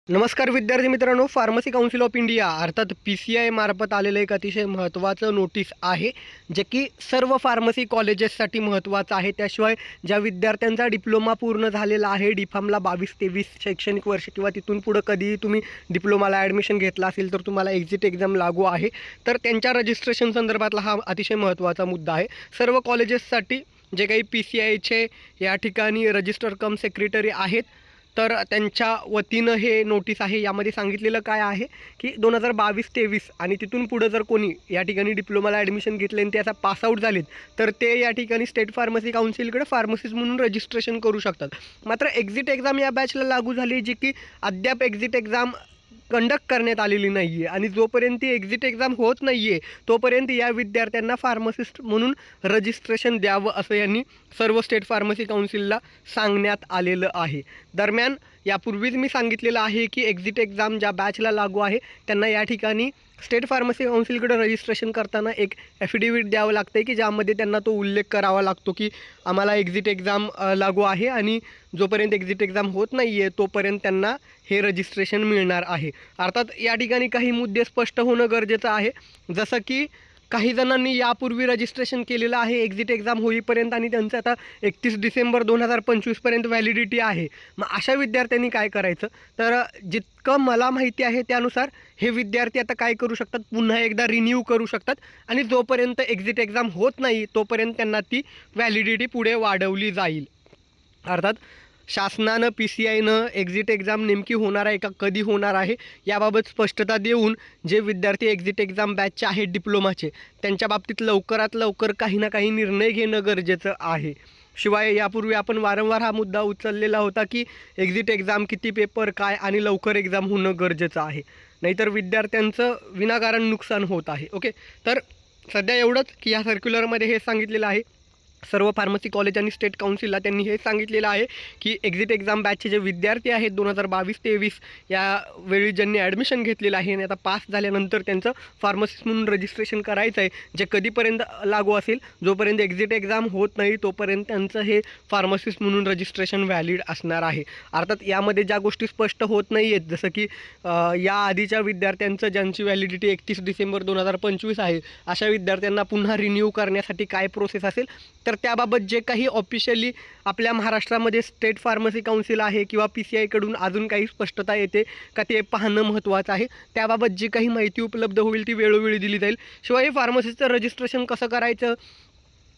नमस्कार विद्यार्थी मित्रांनो, फार्मसी काउन्सिल ऑफ इंडिया अर्थात PCI मार्फत आलेलं एक अतिशय महत्त्वाचं नोटीस आहे, जे की सर्व फार्मसी कॉलेजेससाठी महत्त्वाचं आहे। त्याशिवाय ज्या विद्यार्थ्यांचा डिप्लोमा पूर्ण झालेला आहे, डीफार्मला 22-23 शैक्षणिक वर्ष किंवा तिथून पुढं कधीही तुम्ही डिप्लोमाला ॲडमिशन घेतला असेल तर तुम्हाला एक्झिट एक्झाम लागू आहे, तर त्यांच्या रजिस्ट्रेशन संदर्भातला हा अतिशय महत्त्वाचा मुद्दा आहे। सर्व कॉलेजेससाठी जे काही PCIचे या ठिकाणी रजिस्टर कम सेक्रेटरी आहेत, तर त्यांच्या वतीनं हे नोटीस आहे। यामध्ये सांगितलेलं काय आहे की 2022-23 आणि तिथून पुढं जर कोणी या ठिकाणी डिप्लोमाला ॲडमिशन घेतले आणि ते आता पासआउट झालेत, तर ते या ठिकाणी स्टेट फार्मसी काउन्सिलकडे फार्मसिस्ट म्हणून रजिस्ट्रेशन करू शकतात। मात्र एक्झिट एक्झाम या बॅचला लागू झाली, जी की अद्याप एक्झिट एक्झाम कंडक्ट करण्यात आलेली नाही आहे आणि जोपर्यंत ती एक्झिट एक्झाम होत नाही आहे तोपर्यंत या विद्यार्थ्यांना फार्मसिस्ट म्हणून रजिस्ट्रेशन द्यावं असं यांनी सर्व स्टेट फार्मसी काउन्सिलला सांगण्यात आलेलं आहे। दरम्यान यापूर्वीच मी सांगितलेलं आहे की एक्झिट एक्झाम ज्या बॅचला लागू आहे त्यांना या ठिकाणी स्टेट फार्मसी काउन्सिलकडे रजिस्ट्रेशन करताना एक ॲफिडेविट द्यावं लागतं की ज्यामध्ये त्यांना तो उल्लेख करावा लागतो की आम्हाला एक्झिट एक्झाम लागू आहे आणि जोपर्यंत एक्झिट एक्झाम होत नाही आहे तोपर्यंत त्यांना हे रजिस्ट्रेशन मिळणार आहे। अर्थात या ठिकाणी काही मुद्दे स्पष्ट होणं गरजेचं आहे, जसं की काही जणांनी यापूर्वी रजिस्ट्रेशन केलेलं आहे एक्झिट एक्झाम होईपर्यंत आणि त्यांचं आता 31 डिसेंबर 2025पर्यंत व्हॅलिडिटी आहे। मग अशा विद्यार्थ्यांनी काय करायचं, तर जितकं मला माहिती आहे त्यानुसार हे विद्यार्थी आता काय करू शकतात, पुन्हा एकदा रिन्यू करू शकतात आणि जोपर्यंत एक्झिट एक्झाम होत नाही तोपर्यंत त्यांना ती व्हॅलिडिटी पुढे वाढवली जाईल। अर्थात शासनानं PCIनं एक्झिट एक्झाम नेमकी होणार आहे का, कधी होणार आहे याबाबत स्पष्टता देऊन जे विद्यार्थी एक्झिट एक्झाम बॅचचे आहेत डिप्लोमाचे त्यांच्या बाबतीत लवकरात लवकर काही ना काही निर्णय घेणं गरजेचं आहे। शिवाय यापूर्वी आपण वारंवार हा मुद्दा उचललेला होता की एक्झिट एक्झाम किती पेपर काय आणि लवकर एक्झाम होणं गरजेचं आहे, नाहीतर विद्यार्थ्यांचं विनाकारण नुकसान होत आहे। ओके, तर सध्या एवढंच की या सर्क्युलरमध्ये हे सांगितलेलं आहे सर्व फार्मसी कॉलेज आणि स्टेट काउन्सिलला त्यांनी हे सांगितलेलं आहे की एक्झिट एक्झाम बॅचचे जे विद्यार्थी आहेत 2022-23 यावेळी ज्यांनी ॲडमिशन घेतलेलं आहे आणि आता पास झाल्यानंतर त्यांचं फार्मसिस्ट म्हणून रजिस्ट्रेशन करायचं आहे, जे कधीपर्यंत लागू असेल, जोपर्यंत एक्झिट एक्झाम होत नाही तोपर्यंत त्यांचं हे फार्मसिस्ट म्हणून रजिस्ट्रेशन व्हॅलिड असणार आहे। अर्थात यामध्ये ज्या गोष्टी स्पष्ट होत नाही आहेत, जसं की या आधीच्या विद्यार्थ्यांचं ज्यांची व्हॅलिडिटी 31 डिसेंबर 2025 आहे अशा विद्यार्थ्यांना पुन्हा रिन्यू करण्यासाठी काय प्रोसेस असेल, तर त्याबाबत जे काही ऑफिशियली आपल्या महाराष्ट्रामध्ये स्टेट फार्मसी काउन्सिल आहे किंवा PCIकडून अजून काही स्पष्टता येते का ते पाहणं महत्त्वाचं आहे। त्याबाबत जी काही माहिती उपलब्ध होईल ती वेळोवेळी दिली जाईल। शिवाय फार्मसीचं रजिस्ट्रेशन कसं करायचं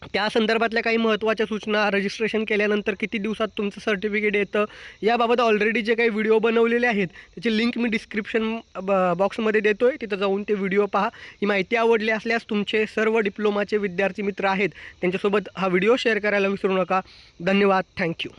त्या संदर्भातल्या काही महत्त्वाच्या सूचना, रजिस्ट्रेशन केल्यानंतर किती दिवसात तुमचं सर्टिफिकेट येतं याबाबत ऑलरेडी जे काही व्हिडिओ बनवलेले आहेत त्याची लिंक मी डिस्क्रिप्शन बॉक्समध्ये देतो आहे, तिथं जाऊन ते व्हिडिओ पहा। ही माहिती आवडली असल्यास तुमचे सर्व डिप्लोमाचे विद्यार्थी मित्र आहेत त्यांच्यासोबत हा व्हिडिओ शेअर करायला विसरू नका। धन्यवाद, थँक्यू।